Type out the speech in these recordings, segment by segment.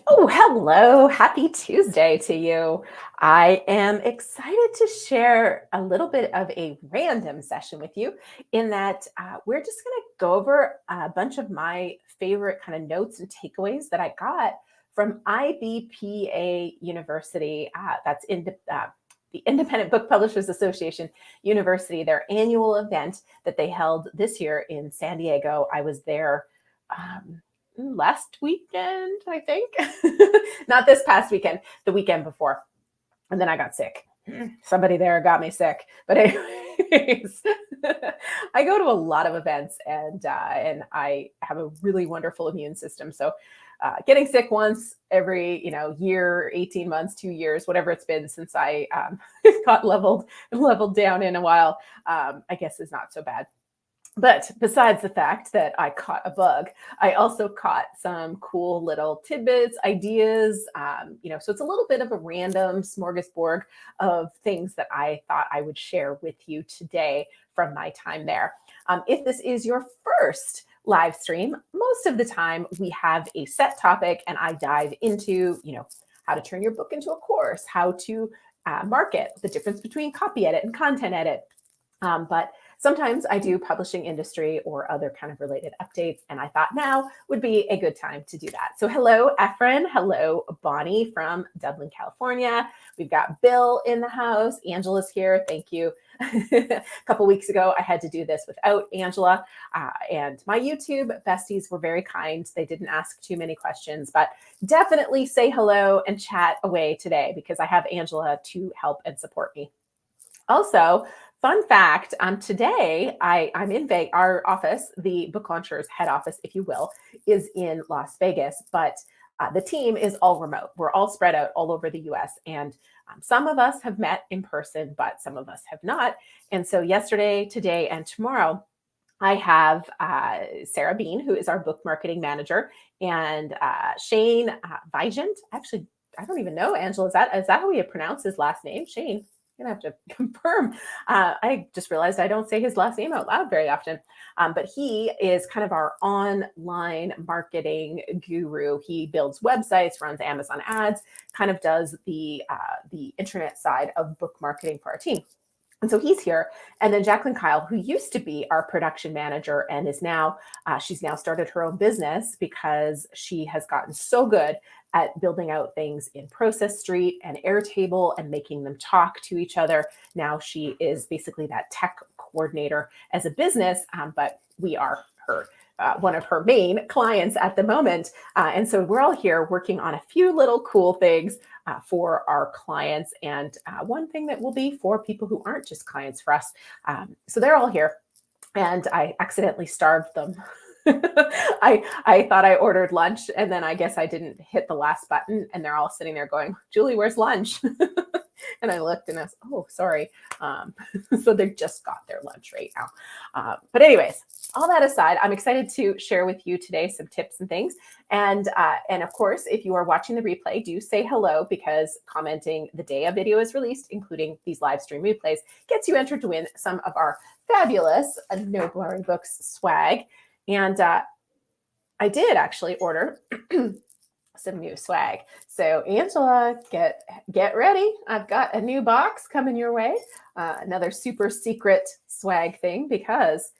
Oh, hello. Happy Tuesday to you. I am excited to share a little bit of a random session with you in that we're just going to go over a bunch of my favorite kind of notes and takeaways that I got from IBPA University. That's in the Independent Book Publishers Association University, their annual event that they held this year in San Diego. I was there. Last weekend, I think. Not this past weekend, the weekend before. And then I got sick. Somebody there got me sick. But anyways, I go to a lot of events and I have a really wonderful immune system. So getting sick once every year, 18 months, 2 years, whatever it's been since I got leveled down in a while, I guess is not so bad. But besides the fact that I caught a bug, I also caught some cool little tidbits, ideas. So it's a little bit of a random smorgasbord of things that I thought I would share with you today from my time there. If this is your first live stream, most of the time we have a set topic and I dive into, how to turn your book into a course, how to market, the difference between copy edit and content edit. But sometimes I do publishing industry or other kind of related updates, and I thought now would be a good time to do that. So hello, Efren. Hello, Bonnie from Dublin, California. We've got Bill in the house. Angela's here. Thank you. A couple weeks ago, I had to do this without Angela, and my YouTube besties were very kind. They didn't ask too many questions, but definitely say hello and chat away today because I have Angela to help and support me. Also, fun fact, today I'm in our office, the Book Launchers head office, if you will, is in Las Vegas, but the team is all remote. We're all spread out all over the US, and some of us have met in person, but some of us have not. And so yesterday, today, and tomorrow, I have Sarah Bean, who is our book marketing manager, and Shane Vigent. Actually, I don't even know, Angela, is that how we pronounce his last name? Shane. I'm gonna have to confirm. I just realized I don't say his last name out loud very often, but he is kind of our online marketing guru. He builds websites, runs Amazon ads, kind of does the internet side of book marketing for our team. And so he's here. And then Jacqueline Kyle, who used to be our production manager and is now, she's now started her own business because she has gotten so good at building out things in Process Street and Airtable and making them talk to each other. Now she is basically that tech coordinator as a business, but we are her. One of her main clients at the moment. And so we're all here working on a few little cool things for our clients, and one thing that will be for people who aren't just clients for us. So they're all here, and I accidentally starved them. I thought I ordered lunch, and then I guess I didn't hit the last button, and they're all sitting there going, "Julie, where's lunch?" And I looked and I was, oh, sorry. So they just got their lunch right now. But anyways, all that aside, I'm excited to share with you today some tips and things. And of course, if you are watching the replay, do say hello, because commenting the day a video is released, including these live stream replays, gets you entered to win some of our fabulous No Boring Books swag. And I did actually order some new swag. So Angela, get ready. I've got a new box coming your way. Another super secret swag thing, because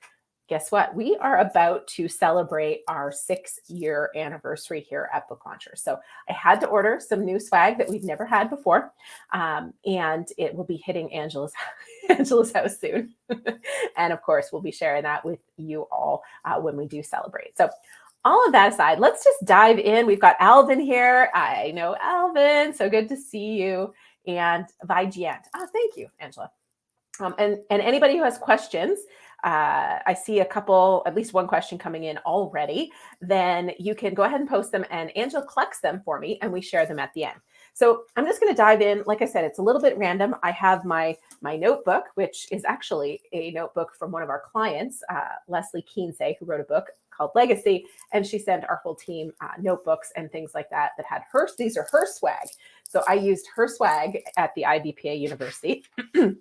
guess what? We are about to celebrate our 6-year anniversary here at Book Launchers. So I had to order some new swag that we've never had before. And it will be hitting Angela's house soon. And of course, we'll be sharing that with you all when we do celebrate. So all of that aside, let's just dive in. We've got Alvin here. I know Alvin, so good to see you. And Vigent. Oh, thank you, Angela. And anybody who has questions, I see at least one question coming in already, then you can go ahead and post them, and Angela collects them for me and we share them at the end. So I'm just going to dive in. Like I said, it's a little bit random. I have my notebook, which is actually a notebook from one of our clients, Leslie Keensay, who wrote a book called Legacy, and she sent our whole team notebooks and things like that had these are her swag. So I used her swag at the IBPA University and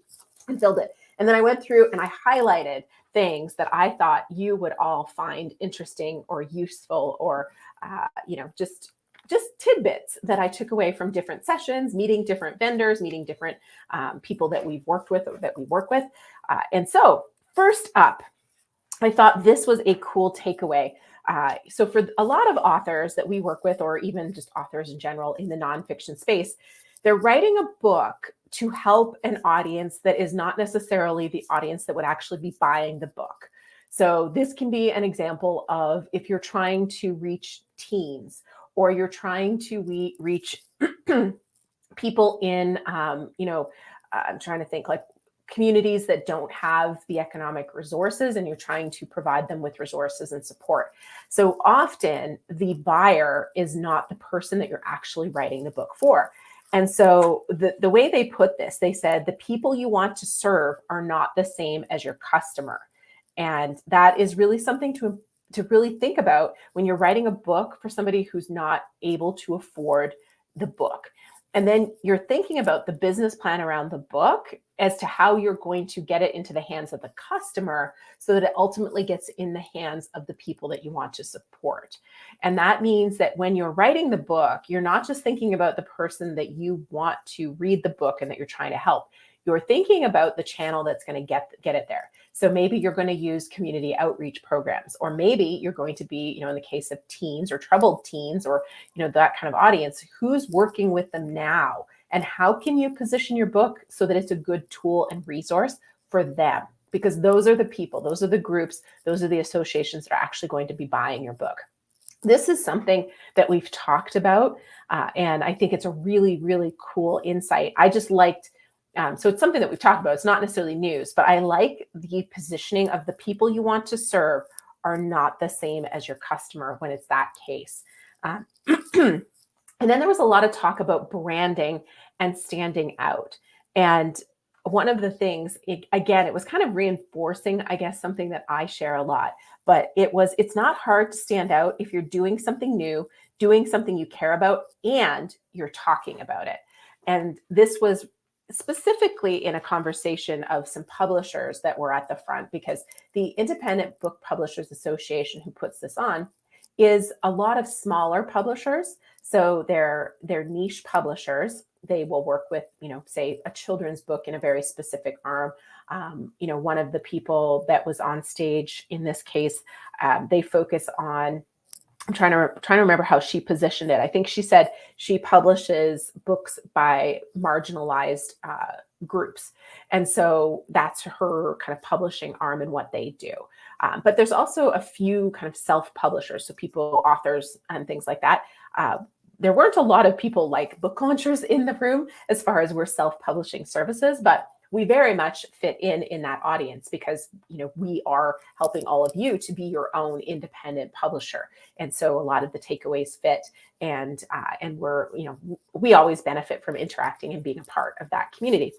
filled it. And then I went through and I highlighted things that I thought you would all find interesting or useful, or just tidbits that I took away from different sessions, meeting different vendors, meeting different people that we've worked with or that we work with. And so first up, I thought this was a cool takeaway. So for a lot of authors that we work with, or even just authors in general in the nonfiction space, they're writing a book to help an audience that is not necessarily the audience that would actually be buying the book. So this can be an example of if you're trying to reach teens, or you're trying to reach people in, I'm trying to think, like communities that don't have the economic resources, and you're trying to provide them with resources and support. So often the buyer is not the person that you're actually writing the book for. And so the way they put this, they said the people you want to serve are not the same as your customer. And that is really something to really think about when you're writing a book for somebody who's not able to afford the book. And then you're thinking about the business plan around the book as to how you're going to get it into the hands of the customer so that it ultimately gets in the hands of the people that you want to support. And that means that when you're writing the book, you're not just thinking about the person that you want to read the book and that you're trying to help. You're thinking about the channel that's going to get it there. So maybe you're going to use community outreach programs, or maybe you're going to be, in the case of teens or troubled teens, or, that kind of audience, who's working with them now, and how can you position your book so that it's a good tool and resource for them? Because those are the people, those are the groups, those are the associations that are actually going to be buying your book. This is something that we've talked about, and I think it's a really, really cool insight. I just liked so it's something that we've talked about. It's not necessarily news, but I like the positioning of the people you want to serve are not the same as your customer when it's that case. And then there was a lot of talk about branding and standing out. And one of the things, again, it was kind of reinforcing, I guess, something that I share a lot, but it's not hard to stand out if you're doing something new, doing something you care about, and you're talking about it. And this was specifically in a conversation of some publishers that were at the front, because the Independent Book Publishers Association, who puts this on, is a lot of smaller publishers. So they're niche publishers. They will work with, say a children's book in a very specific arm. One of the people that was on stage in this case, they focus on, I'm trying to remember how she positioned it. I think she said she publishes books by marginalized groups. And so that's her kind of publishing arm and what they do. But there's also a few kind of self-publishers, so people, authors and things like that. There weren't a lot of people like book launchers in the room as far as we're self-publishing services, but we very much fit in that audience because, we are helping all of you to be your own independent publisher. And so a lot of the takeaways fit, and we're, we always benefit from interacting and being a part of that community.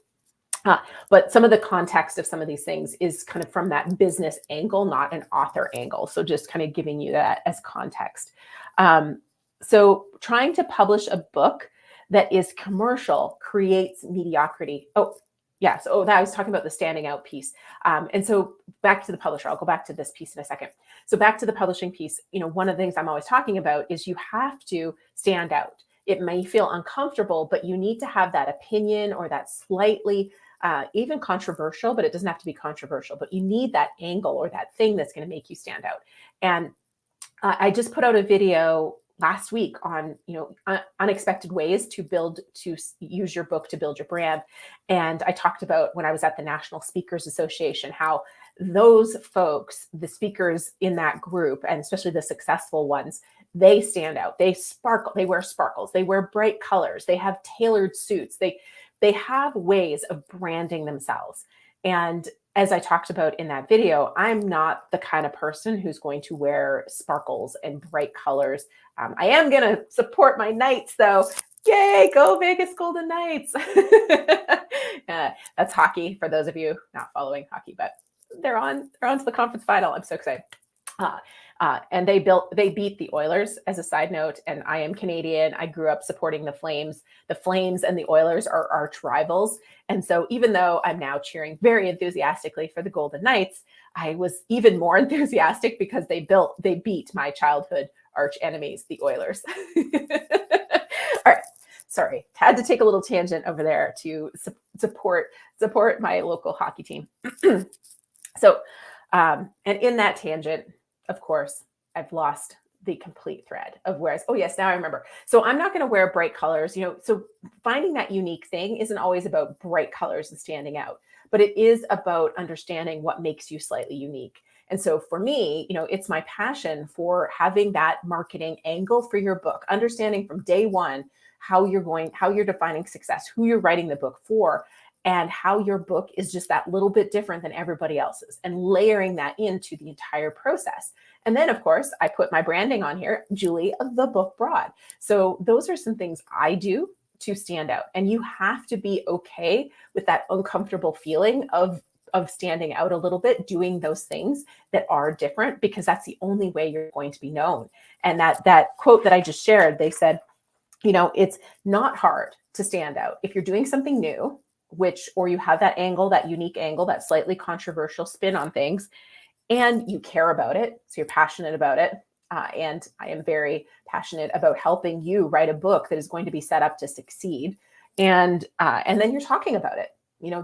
But some of the context of some of these things is kind of from that business angle, not an author angle. So just kind of giving you that as context. So trying to publish a book that is commercial creates mediocrity. Yeah, so I was talking about the standing out piece. And so back to the publisher, I'll go back to this piece in a second. So back to the publishing piece, one of the things I'm always talking about is you have to stand out. It may feel uncomfortable, but you need to have that opinion or that slightly, even controversial, but it doesn't have to be controversial, but you need that angle or that thing that's going to make you stand out. And I just put out a video last week on, unexpected ways to use your book to build your brand. And I talked about when I was at the National Speakers Association, how those folks, the speakers in that group, and especially the successful ones, they stand out. They sparkle, they wear sparkles, they wear bright colors, they have tailored suits, they have ways of branding themselves. And as I talked about in that video, I'm not the kind of person who's going to wear sparkles and bright colors. I am going to support my Knights, though. Yay, go Vegas Golden Knights. That's hockey for those of you not following hockey, but they're on to the conference final. I'm so excited. Uh, and they beat the Oilers, as a side note. And I am Canadian. I grew up supporting the Flames. The Flames and the Oilers are arch rivals. And so even though I'm now cheering very enthusiastically for the Golden Knights, I was even more enthusiastic because they beat my childhood arch enemies, the Oilers. All right. Sorry, had to take a little tangent over there to support my local hockey team. So, and in that tangent, of course, I've lost the complete thread of whereas, oh yes, now I remember. So I'm not going to wear bright colors, so finding that unique thing isn't always about bright colors and standing out, but it is about understanding what makes you slightly unique. And so for me, it's my passion for having that marketing angle for your book, understanding from day one how you're defining success, who you're writing the book for, and how your book is just that little bit different than everybody else's, and layering that into the entire process. And then, of course, I put my branding on here, Julie of the Book Broad. So those are some things I do to stand out. And you have to be okay with that uncomfortable feeling of standing out a little bit, doing those things that are different, because that's the only way you're going to be known. And that quote that I just shared, they said, it's not hard to stand out if you're doing something new, or you have that angle, that unique angle, that slightly controversial spin on things, and you care about it. So you're passionate about it. And I am very passionate about helping you write a book that is going to be set up to succeed. And then you're talking about it.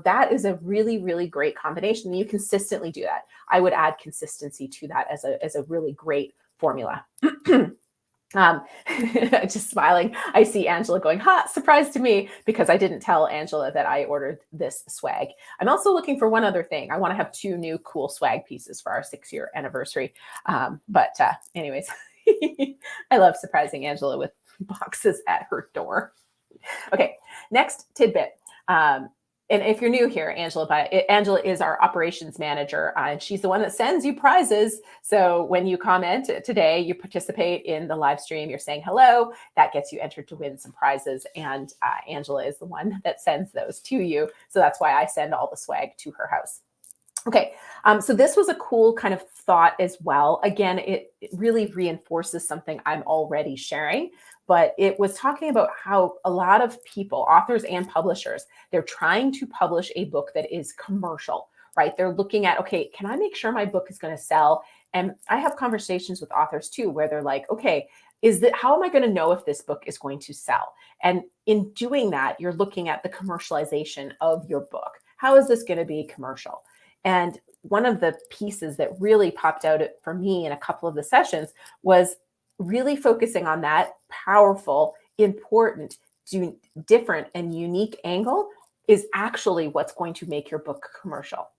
That is a really, really great combination. You consistently do that. I would add consistency to that as a really great formula. Just smiling. I see Angela going, ha, surprise to me, because I didn't tell Angela that I ordered this swag. I'm also looking for one other thing. I want to have 2 new cool swag pieces for our 6-year anniversary. But anyways, I love surprising Angela with boxes at her door. Okay, next tidbit. And if you're new here, Angela is our operations manager, and she's the one that sends you prizes. So when you comment today, you participate in the live stream, you're saying hello, that gets you entered to win some prizes. And Angela is the one that sends those to you. So that's why I send all the swag to her house. Okay, so this was a cool kind of thought as well. Again, it really reinforces something I'm already sharing, but it was talking about how a lot of people, authors and publishers, they're trying to publish a book that is commercial, right? They're looking at, okay, can I make sure my book is going to sell? And I have conversations with authors too, where they're like, okay, how am I going to know if this book is going to sell? And in doing that, you're looking at the commercialization of your book. How is this going to be commercial? And one of the pieces that really popped out for me in a couple of the sessions was really focusing on that powerful, important, different, and unique angle is actually what's going to make your book commercial.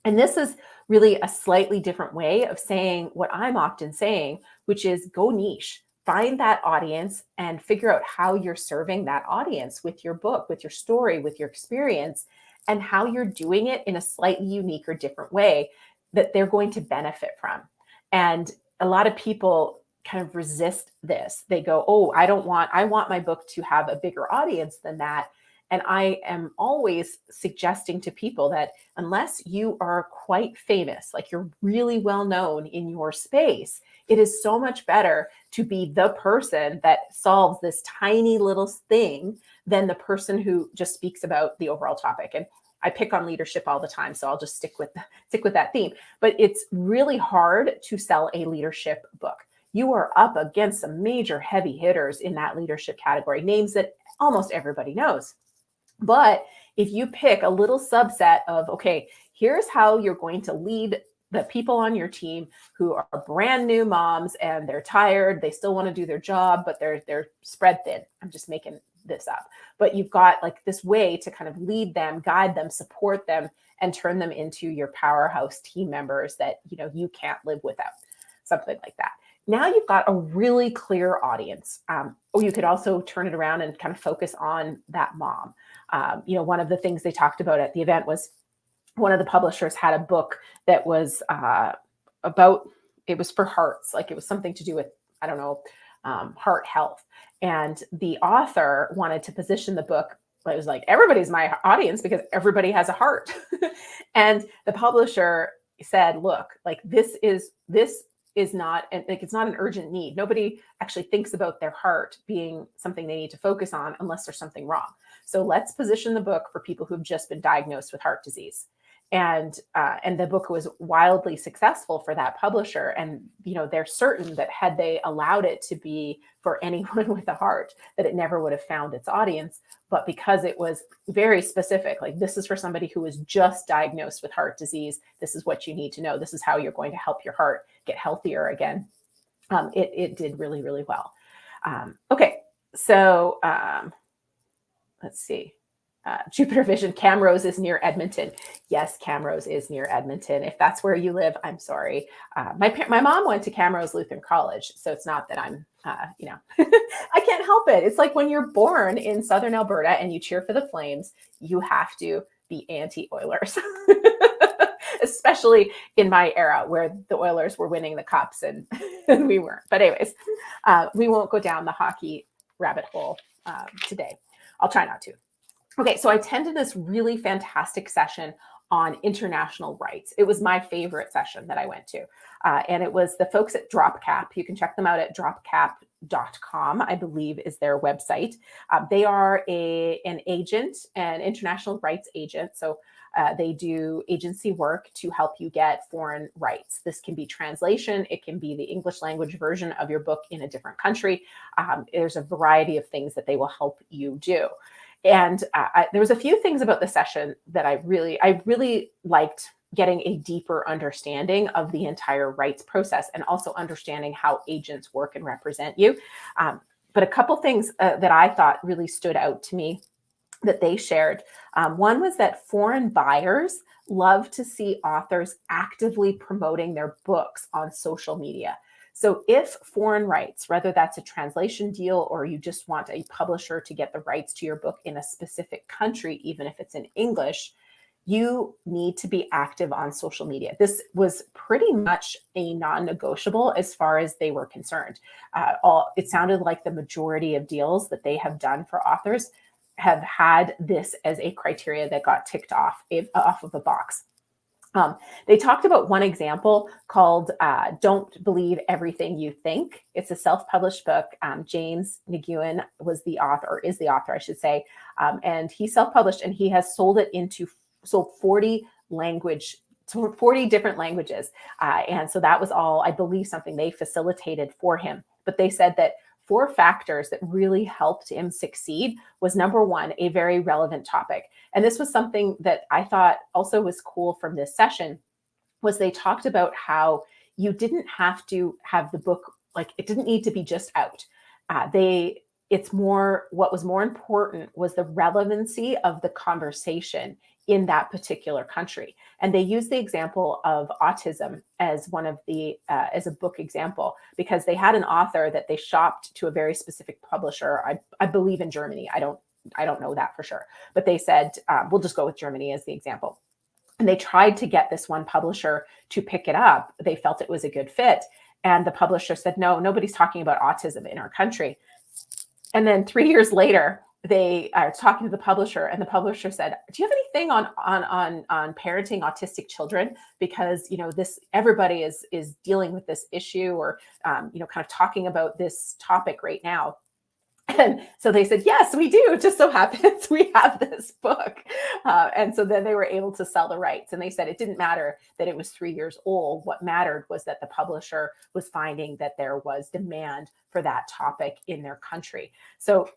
And this is really a slightly different way of saying what I'm often saying, which is go niche. Find that audience and figure out how you're serving that audience with your book, with your story, with your experience, and how you're doing it in a slightly unique or different way that they're going to benefit from. And a lot of people kind of resist this. They go, oh, I want my book to have a bigger audience than that. And I am always suggesting to people that unless you are quite famous, like you're really well known in your space, it is so much better to be the person that solves this tiny little thing than the person who just speaks about the overall topic. And I pick on leadership all the time, so I'll just stick with that theme. But it's really hard to sell a leadership book. You are up against some major heavy hitters in that leadership category, names that almost everybody knows. But if you pick a little subset of, okay, here's how you're going to lead the people on your team who are brand new moms and they're tired, they still want to do their job, but they're spread thin. I'm just making this up. But you've got like this way to kind of lead them, guide them, support them, and turn them into your powerhouse team members that you can't live without. Something like that. Now you've got a really clear audience. Or you could also turn it around and kind of focus on that mom. One of the things they talked about at the event was one of the publishers had a book that was it was for hearts, like it was something to do with, I don't know, heart health. And the author wanted to position the book, it was like, everybody's my audience because everybody has a heart. And the publisher said, look, like this is not, like, it's not an urgent need. Nobody actually thinks about their heart being something they need to focus on unless there's something wrong. So let's position the book for people who've just been diagnosed with heart disease. And the book was wildly successful for that publisher. And they're certain that had they allowed it to be for anyone with a heart, that it never would have found its audience. But because it was very specific, like, this is for somebody who was just diagnosed with heart disease, this is what you need to know, this is how you're going to help your heart get healthier again. It did really, really well. Okay, so let's see. Jupiter Vision, Camrose is near Edmonton. Yes, Camrose is near Edmonton. If that's where you live, I'm sorry. My mom went to Camrose Lutheran College, so it's not that I'm, I can't help it. It's like when you're born in Southern Alberta and you cheer for the Flames, you have to be anti-Oilers, especially in my era where the Oilers were winning the cups and we weren't. But anyways, we won't go down the hockey rabbit hole today. I'll try not to. Okay, so I attended this really fantastic session on international rights. It was my favorite session that I went to. And it was the folks at DropCap. You can check them out at dropcap.com, I believe is their website. They are an agent, an international rights agent. So they do agency work to help you get foreign rights. This can be translation. It can be the English language version of your book in a different country. There's a variety of things that they will help you do. And there was a few things about the session that I really liked, getting a deeper understanding of the entire rights process and also understanding how agents work and represent you. But a couple things that I thought really stood out to me that they shared. One was that foreign buyers love to see authors actively promoting their books on social media. So if foreign rights, whether that's a translation deal or you just want a publisher to get the rights to your book in a specific country, even if it's in English, you need to be active on social media. This was pretty much a non-negotiable as far as they were concerned. It sounded like the majority of deals that they have done for authors have had this as a criteria that got ticked off of a box. They talked about one example called Don't Believe Everything You Think. It's a self-published book. James McGeown was the author, or is the author, I should say. And he self-published, and he has sold 40 different languages. And so that was all, I believe, something they facilitated for him. But they said that 4 factors that really helped him succeed was, number one, a very relevant topic. And this was something that I thought also was cool from this session, was they talked about how you didn't have to have the book, like, it didn't need to be just out. What was more important was the relevancy of the conversation in that particular country. And they used the example of autism as one of as a book example, because they had an author that they shopped to a very specific publisher. I believe in Germany. I don't know that for sure, but they said, we'll just go with Germany as the example. And they tried to get this one publisher to pick it up. They felt it was a good fit. And the publisher said, no, nobody's talking about autism in our country. And then 3 years later, they are talking to the publisher, and the publisher said, do you have anything on parenting autistic children? Because, everybody is dealing with this issue, or, kind of talking about this topic right now. And so they said, yes, we do. It just so happens we have this book. And so then they were able to sell the rights. And they said it didn't matter that it was 3 years old. What mattered was that the publisher was finding that there was demand for that topic in their country. So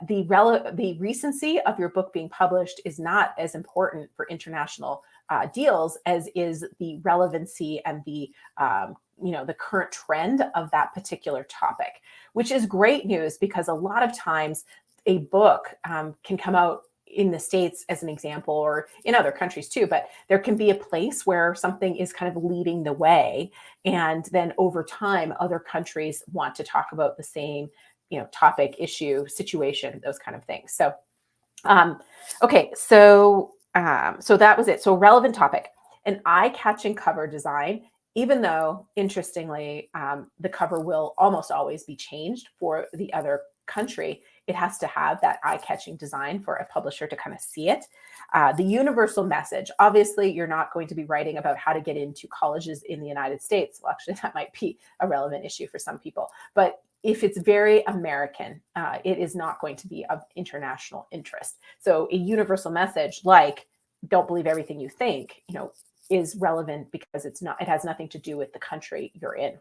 the recency of your book being published is not as important for international deals as is the relevancy and the current trend of that particular topic, which is great news, because a lot of times a book can come out in the States as an example, or in other countries too, but there can be a place where something is kind of leading the way. And then over time, other countries want to talk about the same topic, issue, situation, those kind of things. So, okay. So that was it. So relevant topic, an eye-catching cover design, even though, interestingly, the cover will almost always be changed for the other country, it has to have that eye-catching design for a publisher to kind of see it. The universal message, obviously, you're not going to be writing about how to get into colleges in the United States. Well, actually, that might be a relevant issue for some people. But if it's very American, it is not going to be of international interest. So a universal message like, don't believe everything you think, is relevant because it has nothing to do with the country you're in.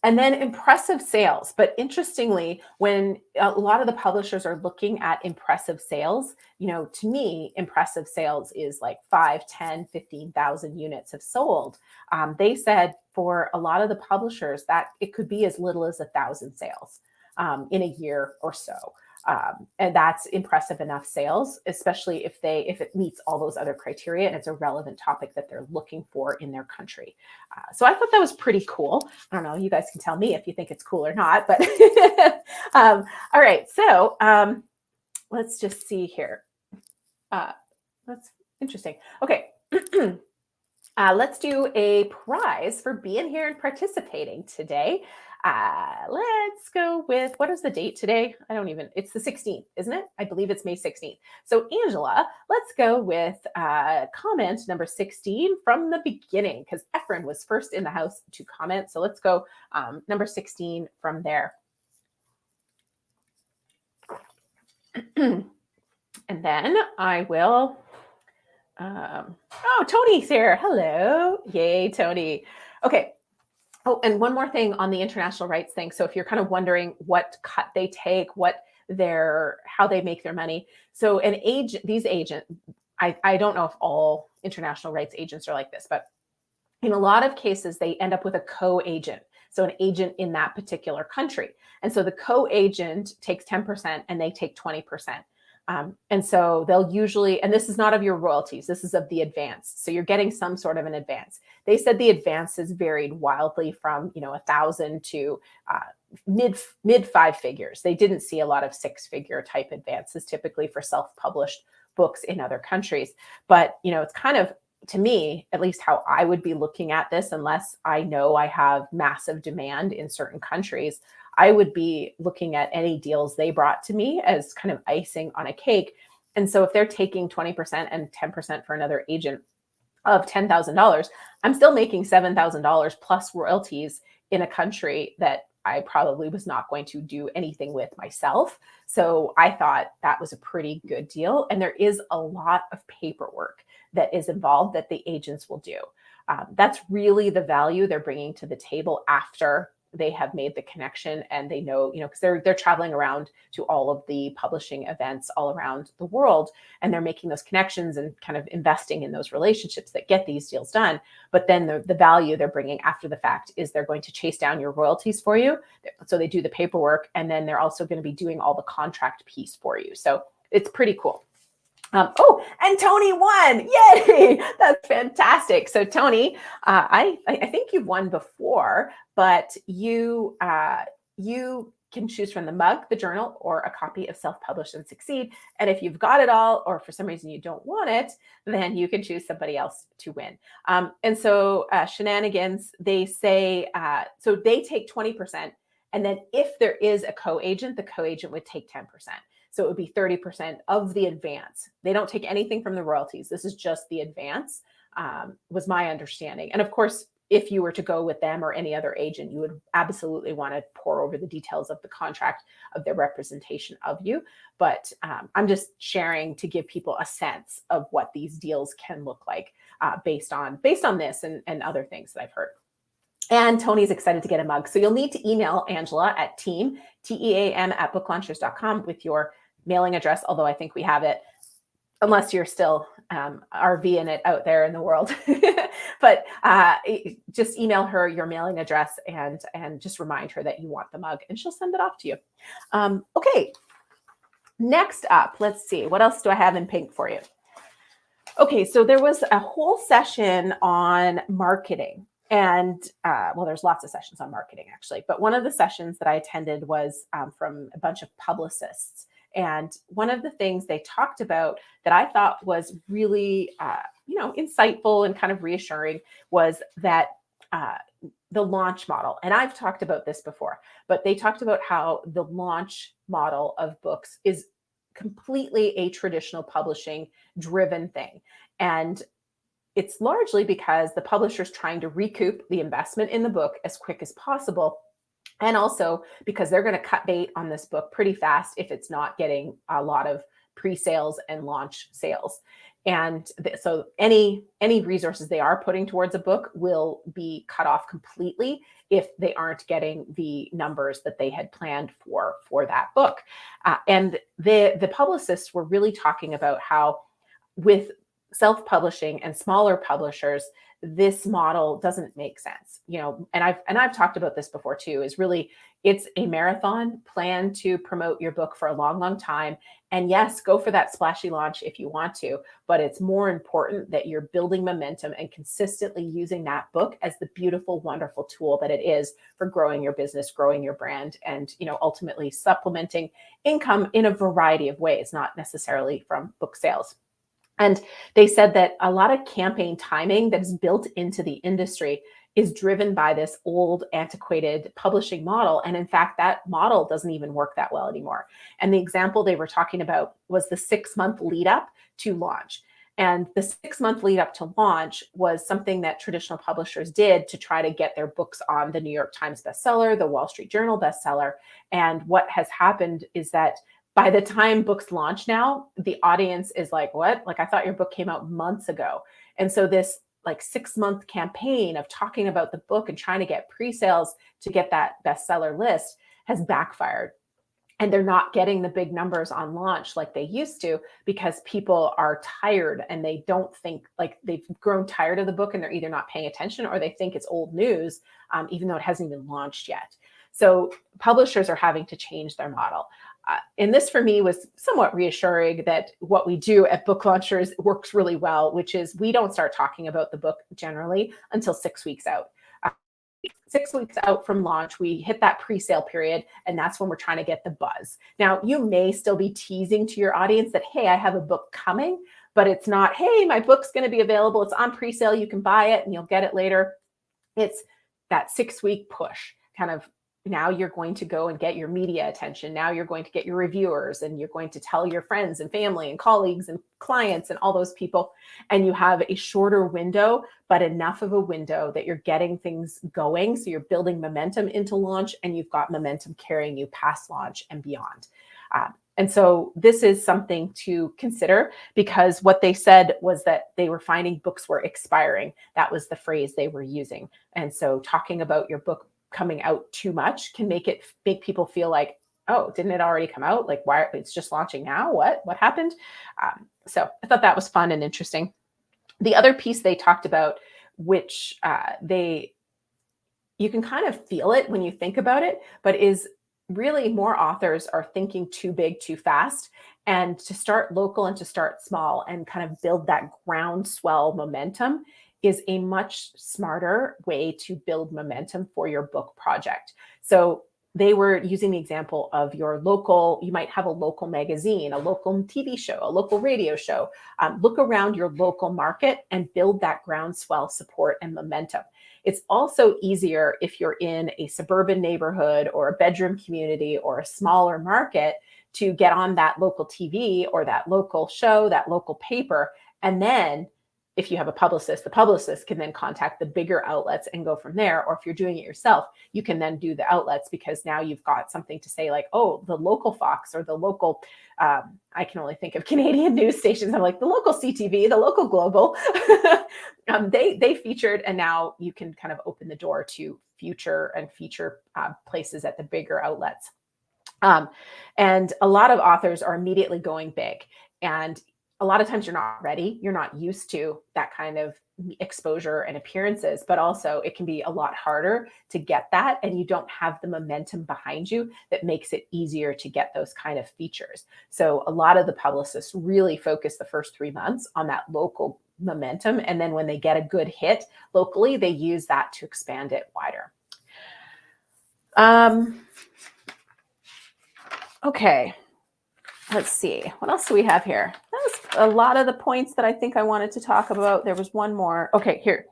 And then impressive sales. But interestingly, when a lot of the publishers are looking at impressive sales, to me, impressive sales is like 5, 10, 15,000 units have sold. They said for a lot of the publishers that it could be as little as 1,000 sales in a year or so. And that's impressive enough sales, especially if it meets all those other criteria and it's a relevant topic that they're looking for in their country. So I thought that was pretty cool. I don't know, you guys can tell me if you think it's cool or not, but all right. So let's just see here. That's interesting. Okay. Let's do a prize for being here and participating today. Let's go with, what is the date today? It's the 16th, isn't it? I believe it's May 16th. So Angela, let's go with comment number 16 from the beginning, because Efren was first in the house to comment. So let's go number 16 from there. And then I will, Tony's here. Hello. Yay, Tony. Okay. Oh, and one more thing on the international rights thing. So if you're kind of wondering what cut they take, how they make their money. So these agents, I don't know if all international rights agents are like this, but in a lot of cases, they end up with a co-agent. So an agent in that particular country. And so the co-agent takes 10% and they take 20%. And so they'll usually, and this is not of your royalties, this is of the advance. So you're getting some sort of an advance. They said the advances varied wildly from, 1,000 to mid 5 figures. They didn't see a lot of 6-figure type advances typically for self-published books in other countries. But, it's kind of, to me, at least how I would be looking at this, unless I know I have massive demand in certain countries, I would be looking at any deals they brought to me as kind of icing on a cake. And so if they're taking 20% and 10% for another agent of $10,000, I'm still making $7,000 plus royalties in a country that I probably was not going to do anything with myself. So I thought that was a pretty good deal. And there is a lot of paperwork that is involved that the agents will do. That's really the value they're bringing to the table after they have made the connection and they know, because they're traveling around to all of the publishing events all around the world, and they're making those connections and kind of investing in those relationships that get these deals done. But then the value they're bringing after the fact is they're going to chase down your royalties for you. So they do the paperwork, and then they're also going to be doing all the contract piece for you. So it's pretty cool. And Tony won. Yay. That's fantastic. So Tony, I think you've won before, but you can choose from the mug, the journal, or a copy of Self-Publish and Succeed. And if you've got it all, or for some reason you don't want it, then you can choose somebody else to win. And so Shenanigans, they say, so they take 20%. And then if there is a co-agent, the co-agent would take 10%. So it would be 30% of the advance. They don't take anything from the royalties. This is just the advance, was my understanding. And of course, if you were to go with them or any other agent, you would absolutely want to pour over the details of the contract, of their representation of you. But I'm just sharing to give people a sense of what these deals can look like based on this and other things that I've heard. And Tony's excited to get a mug. So you'll need to email Angela at team@booklaunchers.com with your mailing address, although I think we have it, unless you're still RVing it out there in the world. But just email her your mailing address and just remind her that you want the mug, and she'll send it off to you. Okay, next up, let's see. What else do I have in pink for you? Okay, so there was a whole session on marketing. And there's lots of sessions on marketing, actually. But one of the sessions that I attended was from a bunch of publicists. And one of the things they talked about that I thought was really, insightful and kind of reassuring was that the launch model. And I've talked about this before, but they talked about how the launch model of books is completely a traditional publishing driven thing. And it's largely because the publisher's trying to recoup the investment in the book as quick as possible. And also because they're going to cut bait on this book pretty fast if it's not getting a lot of pre-sales and launch sales. And so any resources they are putting towards a book will be cut off completely if they aren't getting the numbers that they had planned for that book. And the publicists were really talking about how with self-publishing and smaller publishers, this model doesn't make sense. And I've talked about this before too, is really it's a marathon. Plan to promote your book for a long, long time. And yes, go for that splashy launch if you want to, but it's more important that you're building momentum and consistently using that book as the beautiful, wonderful tool that it is for growing your business, growing your brand, and ultimately supplementing income in a variety of ways, not necessarily from book sales. And they said that a lot of campaign timing that is built into the industry is driven by this old, antiquated publishing model. And in fact, that model doesn't even work that well anymore. And the example they were talking about was the 6-month lead up to launch. And the 6-month lead up to launch was something that traditional publishers did to try to get their books on the New York Times bestseller, the Wall Street Journal bestseller. And what has happened is that by the time books launch now, the audience is like, what? Like, I thought your book came out months ago. And so this 6-month campaign of talking about the book and trying to get pre-sales to get that bestseller list has backfired. And they're not getting the big numbers on launch like they used to because people are tired and they don't think, like, they've grown tired of the book and they're either not paying attention or they think it's old news, even though it hasn't even launched yet. So publishers are having to change their model. And this for me was somewhat reassuring that what we do at book launchers works really well, which is we don't start talking about the book generally until 6 weeks out. 6 weeks out from launch, we hit that pre-sale period, and that's when we're trying to get the buzz. Now, you may still be teasing to your audience that, hey, I have a book coming, but it's not, hey, my book's going to be available. It's on pre-sale. You can buy it and you'll get it later. It's that 6-week push kind of. Now you're going to go and get your media attention. Now you're going to get your reviewers and you're going to tell your friends and family and colleagues and clients and all those people. And you have a shorter window, but enough of a window that you're getting things going. So you're building momentum into launch and you've got momentum carrying you past launch and beyond. And so this is something to consider because what they said was that they were finding books were expiring. That was the phrase they were using. And so talking about your book coming out too much can make people feel like, oh, didn't it already come out? Like, why it's just launching now? What happened? So I thought that was fun and interesting. The other piece they talked about, which you can kind of feel it when you think about it, but is really more authors are thinking too big, too fast, and to start local and to start small and kind of build that groundswell momentum is a much smarter way to build momentum for your book project. So they were using the example of your local, you might have a local magazine, a local TV show, a local radio show. Look around your local market and build that groundswell support and momentum. It's also easier if you're in a suburban neighborhood or a bedroom community or a smaller market to get on that local TV or that local show, that local paper, and then if you have a publicist, the publicist can then contact the bigger outlets and go from there. Or if you're doing it yourself, you can then do the outlets because now you've got something to say like, oh, the local Fox or the local, I can only think of Canadian news stations. I'm like the local CTV, the local Global, they featured, and now you can kind of open the door to feature places at the bigger outlets. And a lot of authors are immediately going big, and a lot of times you're not ready. You're not used to that kind of exposure and appearances, but also it can be a lot harder to get that. And you don't have the momentum behind you that makes it easier to get those kind of features. So a lot of the publicists really focus the first 3 months on that local momentum. And then when they get a good hit locally, they use that to expand it wider. Okay. Let's see, what else do we have here? That was a lot of the points that I think I wanted to talk about. There was one more. Okay, here.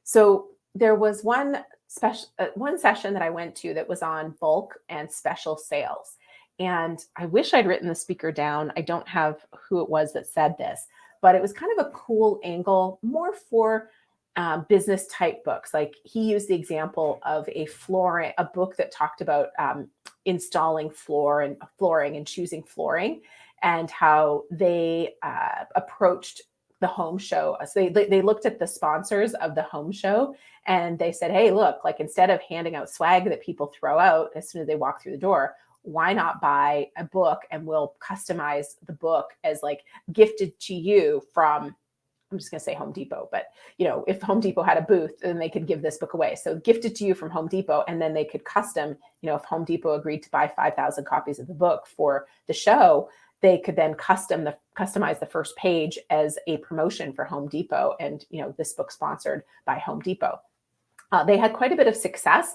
So there was one session that I went to that was on bulk and special sales. And I wish I'd written the speaker down. I don't have who it was that said this, but it was kind of a cool angle, more for business type books. Like he used the example of a book that talked about installing flooring and choosing flooring, and how they approached the home show. So they looked at the sponsors of the home show, and they said, hey, look, like instead of handing out swag that people throw out as soon as they walk through the door, why not buy a book and we'll customize the book as like gifted to you from, I'm just going to say Home Depot, but if Home Depot had a booth, then they could give this book away. So gifted to you from Home Depot, and then they could custom, if Home Depot agreed to buy 5,000 copies of the book for the show, they could then customize the first page as a promotion for Home Depot, and this book sponsored by Home Depot. They had quite a bit of success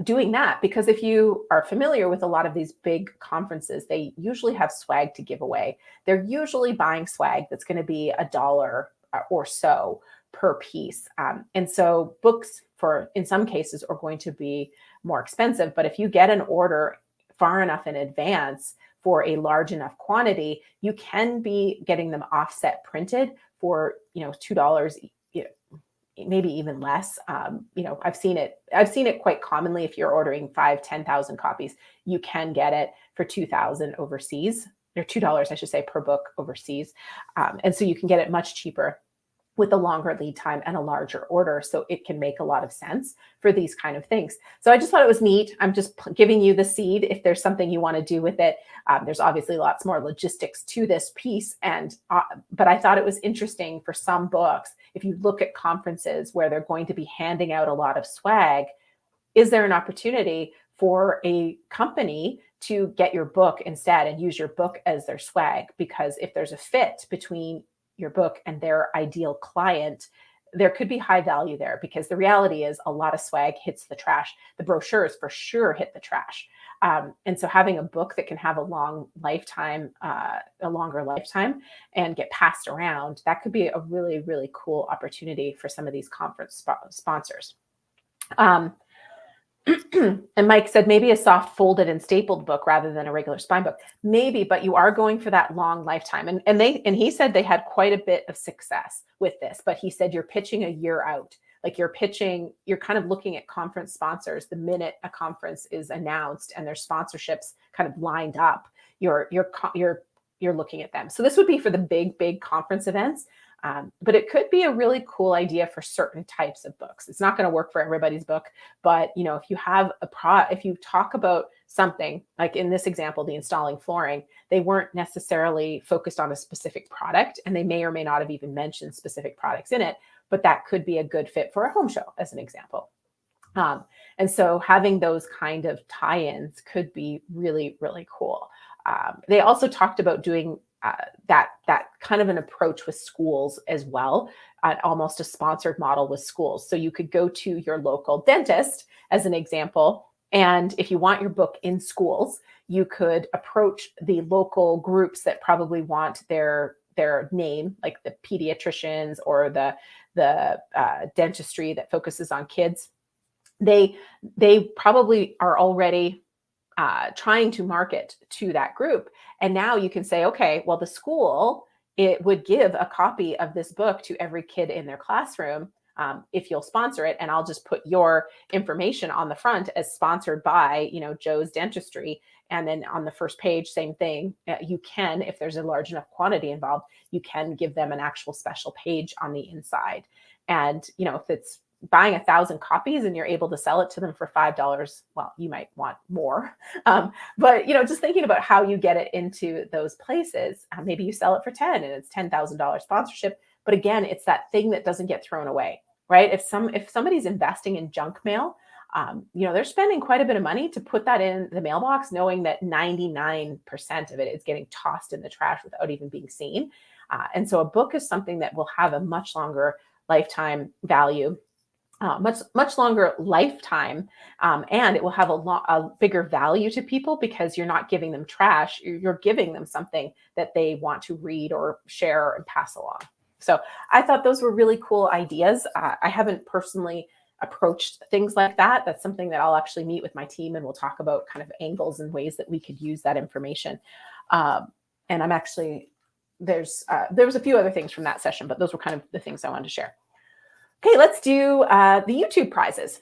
doing that, because if you are familiar with a lot of these big conferences, they usually have swag to give away. They're usually buying swag that's going to be $1 or so per piece. And so books, in some cases, are going to be more expensive. But if you get an order far enough in advance for a large enough quantity, you can be getting them offset printed for $2, maybe even less. I've seen it quite commonly. If you're ordering 5,000-10,000 copies, you can get it for $2,000 overseas, or $2, I should say, per book overseas. And so you can get it much cheaper with a longer lead time and a larger order. So it can make a lot of sense for these kind of things. So I just thought it was neat. I'm just giving you the seed if there's something you want to do with it. There's obviously lots more logistics to this piece. But I thought it was interesting for some books. If you look at conferences where they're going to be handing out a lot of swag, is there an opportunity for a company to get your book instead and use your book as their swag? Because if there's a fit between your book and their ideal client, there could be high value there, because the reality is a lot of swag hits the trash. The brochures for sure hit the trash. And so having a book that can have a longer lifetime and get passed around, that could be a really, really cool opportunity for some of these conference sponsors. And Mike said maybe a soft folded and stapled book rather than a regular spine book. Maybe, but you are going for that long lifetime. And he said they had quite a bit of success with this, but he said you're pitching a year out. Like you're kind of looking at conference sponsors the minute a conference is announced and their sponsorships kind of lined up. You're looking at them. So this would be for the big conference events. But it could be a really cool idea for certain types of books. It's not going to work for everybody's book, but if you have if you talk about something like in this example, the installing flooring, they weren't necessarily focused on a specific product, and they may or may not have even mentioned specific products in it, but that could be a good fit for a home show as an example. And so having those kind of tie-ins could be really, really cool. They also talked about doing that kind of an approach with schools as well, almost a sponsored model with schools. So you could go to your local dentist as an example, and if you want your book in schools, you could approach the local groups that probably want their name, like the pediatricians or the dentistry that focuses on kids. They probably are already trying to market to that group. And now you can say, okay, well, the school, it would give a copy of this book to every kid in their classroom if you'll sponsor it. And I'll just put your information on the front as sponsored by, Joe's Dentistry. And then on the first page, same thing. You can, if there's a large enough quantity involved, you can give them an actual special page on the inside. And, if it's buying 1,000 copies and you're able to sell it to them for $5, well, you might want more. But, just thinking about how you get it into those places, maybe you sell it for 10 and it's $10,000 sponsorship. But again, it's that thing that doesn't get thrown away, right? If somebody's investing in junk mail, they're spending quite a bit of money to put that in the mailbox, knowing that 99% of it is getting tossed in the trash without even being seen. And so a book is something that will have a much longer lifetime value. Much longer lifetime, and it will have a bigger value to people, because you're not giving them trash. You're giving them something that they want to read or share and pass along. So I thought those were really cool ideas. I haven't personally approached things like that. That's something that I'll actually meet with my team and we'll talk about kind of angles and ways that we could use that information. And I'm actually, there was a few other things from that session, but those were kind of the things I wanted to share. Okay, let's do the YouTube prizes.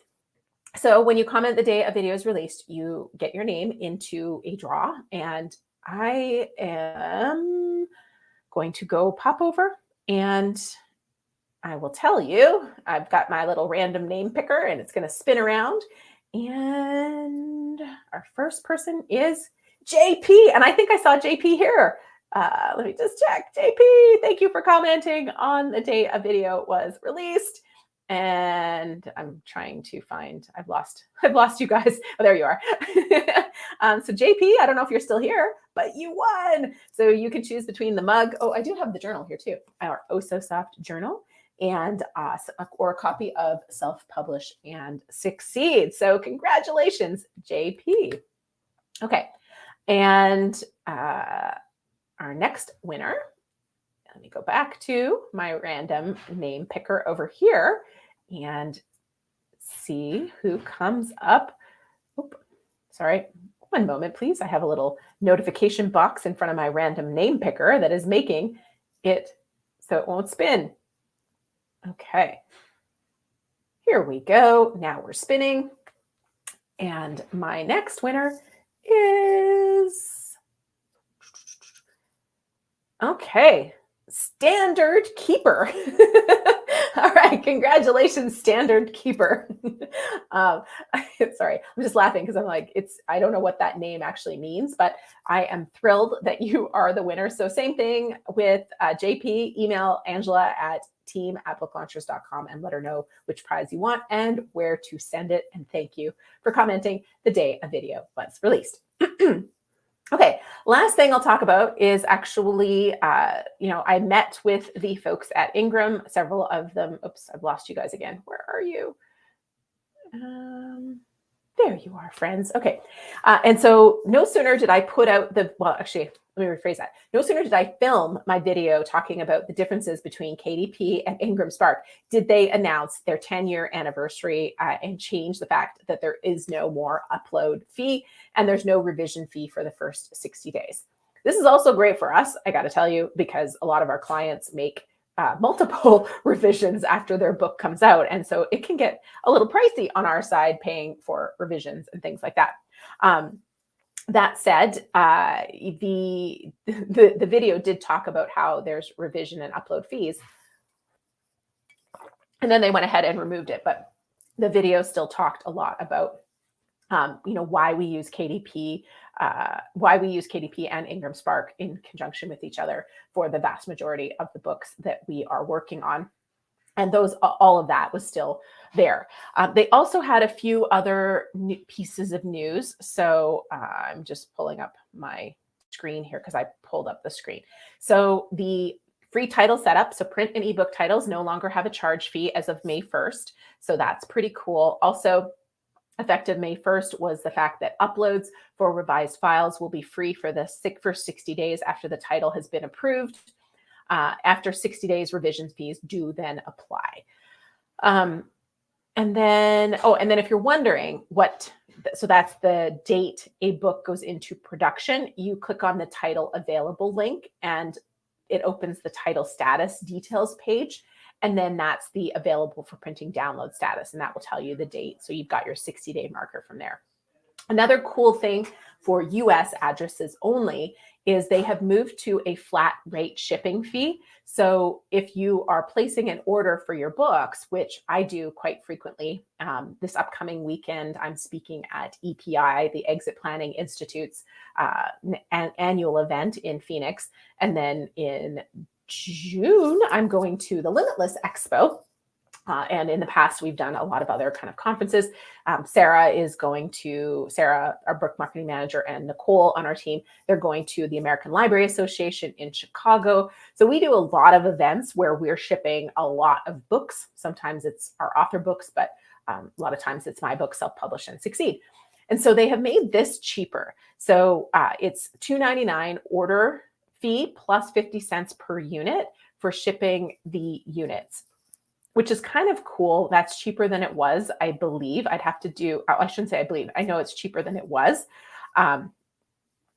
So when you comment the day a video is released, you get your name into a draw, and I am going to go pop over and I will tell you, I've got my little random name picker and it's going to spin around. And our first person is JP. And I think I saw JP here. Let me just check. JP, thank you for commenting on the day a video was released. And I'm trying to find, I've lost you guys. Oh, there you are. So JP, I don't know if you're still here, but you won. So you can choose between the mug. Oh, I do have the journal here too. Our Oh So Soft journal, and or a copy of Self-Publish and Succeed. So congratulations, JP. Okay. And our next winner, let me go back to my random name picker over here and see who comes up. Oop, sorry, one moment, please. I have a little notification box in front of my random name picker that is making it so it won't spin. Okay, here we go. Now we're spinning. And my next winner is, okay, Standard Keeper. All right, congratulations, Standard Keeper. Sorry, I'm just laughing because I'm like, I don't know what that name actually means, but I am thrilled that you are the winner. So same thing with JP, email Angela at team@booklaunchers.com and let her know which prize you want and where to send it. And thank you for commenting the day a video was released. Okay, last thing I'll talk about is actually, I met with the folks at Ingram, several of them. Oops, I've lost you guys again. Where are you? There you are, friends. Okay. And so no sooner did I put out actually, let me rephrase that. No sooner did I film my video talking about the differences between KDP and IngramSpark, did they announce their 10-year anniversary and change the fact that there is no more upload fee and there's no revision fee for the first 60 days. This is also great for us, I got to tell you, because a lot of our clients make multiple revisions after their book comes out. And so it can get a little pricey on our side paying for revisions and things like that. That said, the video did talk about how there's revision and upload fees. And then they went ahead and removed it. But the video still talked a lot about why we use KDP and IngramSpark in conjunction with each other for the vast majority of the books that we are working on. And all of that was still there. They also had a few other pieces of news. So I'm just pulling up my screen here because I pulled up the screen. So the free title setup, so print and ebook titles no longer have a charge fee as of May 1st. So that's pretty cool. Also, effective May 1st was the fact that uploads for revised files will be free for the first 60 days after the title has been approved. After 60 days, revision fees do then apply. And then if you're wondering so that's the date a book goes into production, you click on the title available link and it opens the title status details page. And then that's the available for printing download status. And that will tell you the date. So you've got your 60-day marker from there. Another cool thing for US addresses only is they have moved to a flat rate shipping fee. So if you are placing an order for your books, which I do quite frequently, this upcoming weekend, I'm speaking at EPI, the Exit Planning Institute's annual event in Phoenix. And then in June, I'm going to the Limitless Expo. And in the past, we've done a lot of other kind of conferences. Sarah, our book marketing manager, and Nicole on our team, they're going to the American Library Association in Chicago. So we do a lot of events where we're shipping a lot of books. Sometimes it's our author books, but a lot of times it's my book, Self-Publish and Succeed. And so they have made this cheaper. So it's $2.99 order fee plus 50 cents per unit for shipping the units. which is kind of cool. That's cheaper than it was, I believe. I'd have to do, I shouldn't say I believe, I know it's cheaper than it was.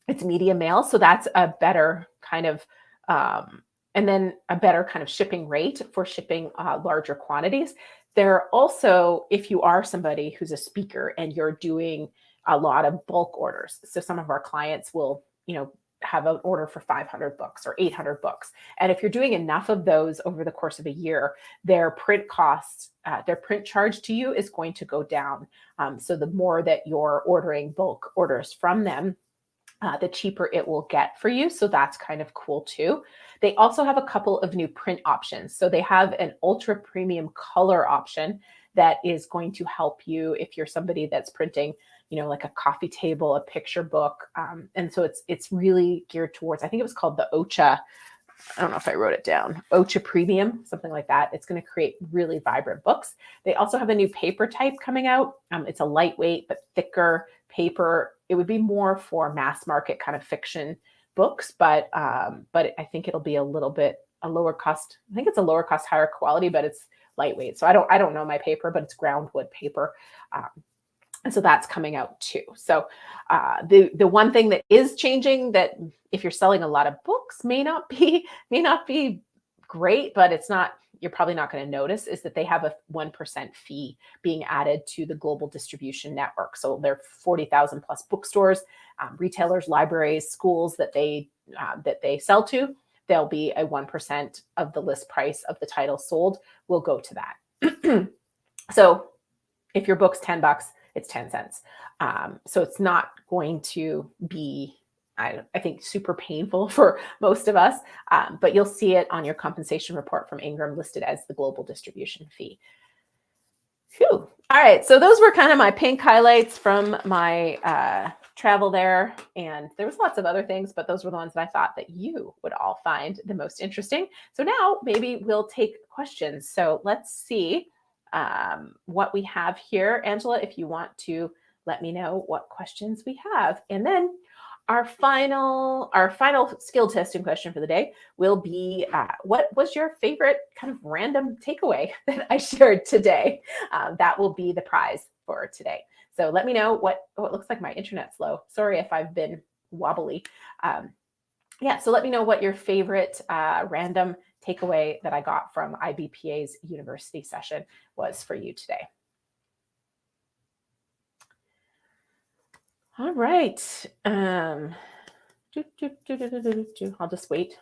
It's media mail, so that's a better kind of, and then a better kind of shipping rate for shipping larger quantities. There also, if you are somebody who's a speaker and you're doing a lot of bulk orders, so some of our clients will, have an order for 500 books or 800 books. And if you're doing enough of those over the course of a year, their print costs, their print charge to you is going to go down. So the more that you're ordering bulk orders from them, the cheaper it will get for you. So that's kind of cool too. They also have a couple of new print options. So they have an ultra premium color option that is going to help you if you're somebody that's printing, like a coffee table, a picture book. And so it's really geared towards, I think it was called the OCHA. I don't know if I wrote it down, OCHA Premium, something like that. It's going to create really vibrant books. They also have a new paper type coming out. It's a lightweight but thicker paper. It would be more for mass market kind of fiction books, but I think it'll be a little bit a lower cost. I think it's a lower cost, higher quality, but it's lightweight. So I don't know my paper, but it's ground wood paper. And so that's coming out too. So the one thing that is changing, that if you're selling a lot of books may not be great, but it's not, you're probably not going to notice, is that they have a 1% fee being added to the global distribution network. So there are 40,000 plus bookstores, retailers, libraries, schools that they sell to. There'll be a 1% of the list price of the title sold will go to that. So if your book's $10, it's 10 cents. So it's not going to be, I think, super painful for most of us, but you'll see it on your compensation report from Ingram listed as the global distribution fee. Phew. All right, so those were kind of my pink highlights from my travel there, and there was lots of other things, but those were the ones that I thought that you would all find the most interesting. So now maybe we'll take questions. So let's see what we have here. Angela, if you want to let me know what questions we have. And then our final skill testing question for the day will be, what was your favorite kind of random takeaway that I shared today? That will be the prize for today. So let me know what it looks like my internet's slow. Sorry if I've been wobbly. Yeah, so let me know what your favorite random takeaway that I got from IBPA's university session was for you today. All right. I'll just wait.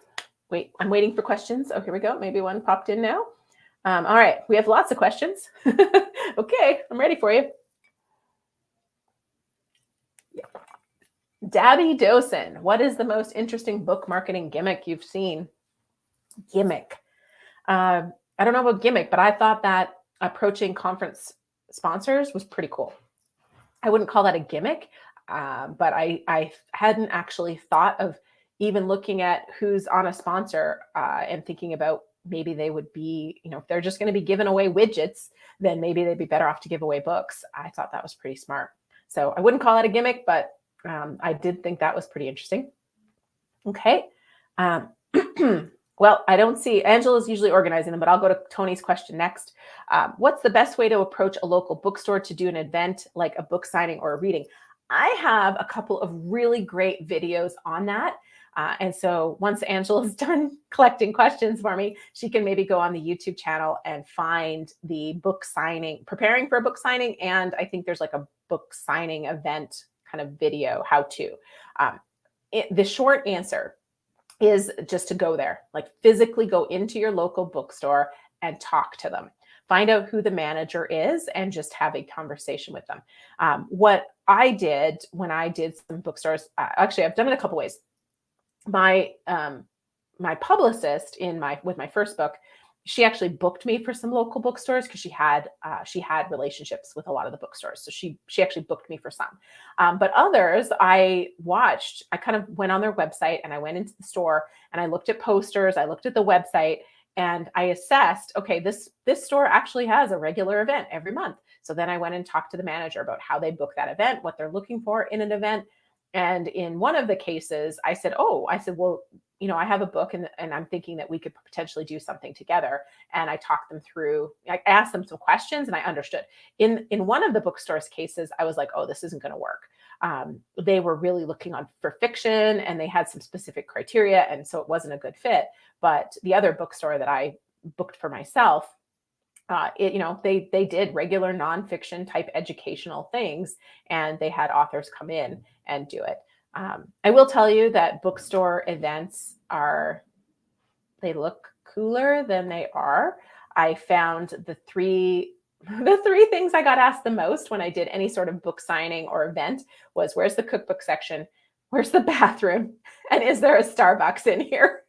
I'm waiting for questions. Oh, here we go. Maybe one popped in now. All right. We have lots of questions. Okay. I'm ready for you. Dabby Dosen, what is the most interesting book marketing gimmick you've seen? Gimmick. I don't know about gimmick, but I thought that approaching conference sponsors was pretty cool. I wouldn't call that a gimmick, but I hadn't actually thought of even looking at who's on a sponsor and thinking about maybe they would be, if they're just going to be giving away widgets, then maybe they'd be better off to give away books. I thought that was pretty smart. So I wouldn't call that a gimmick, but I did think that was pretty interesting. Okay. Well, I don't see, Angela's usually organizing them, but I'll go to Tony's question next. What's the best way to approach a local bookstore to do an event like a book signing or a reading? I have a couple of really great videos on that. And so once Angela's done collecting questions for me, she can maybe go on the YouTube channel and find the book signing, preparing for a book signing. And I think there's like a book signing event kind of video, how to. The short answer is just to go there, like physically go into your local bookstore and talk to them. Find out who the manager is and just have a conversation with them. What I did when I did some bookstores, actually, I've done it a couple ways. My publicist with my first book, she actually booked me for some local bookstores because she had relationships with a lot of the bookstores. So she actually booked me for some. But others I kind of went on their website and I went into the store and I looked at posters, I looked at the website, and I assessed, okay, this store actually has a regular event every month. So then I went and talked to the manager about how they book that event, what they're looking for in an event. And in one of the cases, I said, well, I have a book and I'm thinking that we could potentially do something together. And I talked them through, I asked them some questions and I understood. In one of the bookstore's cases, I was like, oh, this isn't going to work. They were really looking for fiction and they had some specific criteria. And so it wasn't a good fit. But the other bookstore that I booked for myself, they did regular nonfiction type educational things, and they had authors come in and do it. I will tell you that bookstore events they look cooler than they are. I found the three things I got asked the most when I did any sort of book signing or event was, where's the cookbook section? Where's the bathroom? And is there a Starbucks in here?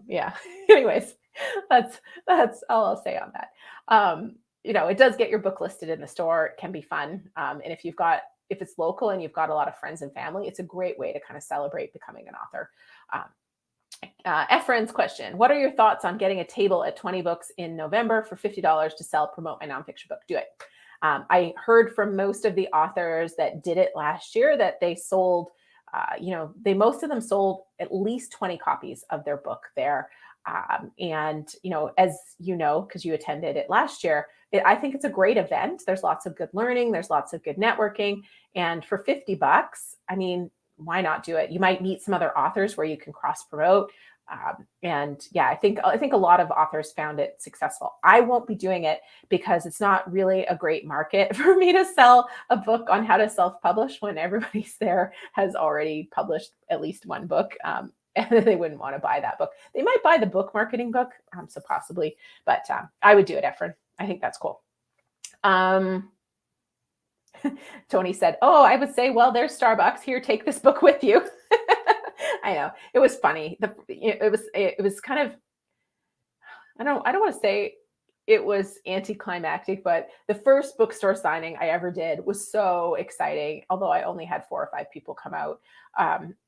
Yeah. Anyways, that's all I'll say on that. It does get your book listed in the store. It can be fun. And if it's local and you've got a lot of friends and family, it's a great way to kind of celebrate becoming an author. Efren's question: what are your thoughts on getting a table at 20 books in November for $50 to promote my nonfiction book? Do it. I heard from most of the authors that did it last year that they sold, most of them sold at least 20 copies of their book there. And as you know, because you attended it last year, I think it's a great event. There's lots of good learning. There's lots of good networking. And for $50, I mean, why not do it? You might meet some other authors where you can cross promote. And yeah, I think a lot of authors found it successful. I won't be doing it because it's not really a great market for me to sell a book on how to self-publish when everybody's there has already published at least one book. And they wouldn't want to buy that book. They might buy the book marketing book, so possibly, but I would do it, Efren. I think that's cool. Tony said, oh, I would say, well, there's Starbucks here. Take this book with you. I know, it was funny. It was kind of, I don't want to say it was anticlimactic, but the first bookstore signing I ever did was so exciting, although I only had 4 or 5 people come out.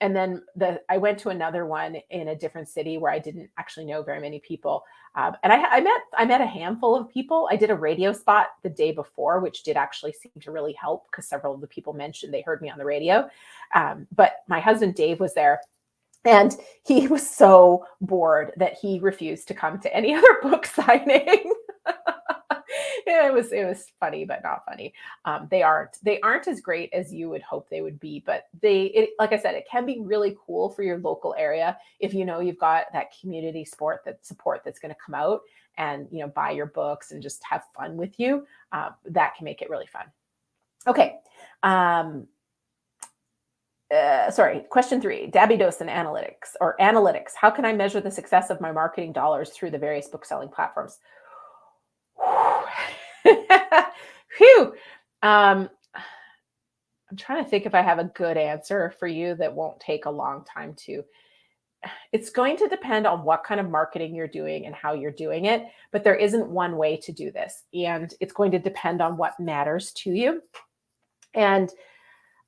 And then I went to another one in a different city where I didn't actually know very many people. And I met a handful of people. I did a radio spot the day before, which did actually seem to really help because several of the people mentioned they heard me on the radio. But my husband, Dave, was there. And he was so bored that he refused to come to any other book signing. It was funny, but not funny. They aren't as great as you would hope they would be, but like I said, it can be really cool for your local area if you've got that community support that's going to come out and buy your books and just have fun with you. That can make it really fun. Okay. Question 3, Dabby Dosen analytics. How can I measure the success of my marketing dollars through the various book selling platforms? Phew. I'm trying to think if I have a good answer for you that won't take a long time to. It's going to depend on what kind of marketing you're doing and how you're doing it, but there isn't one way to do this. And it's going to depend on what matters to you. And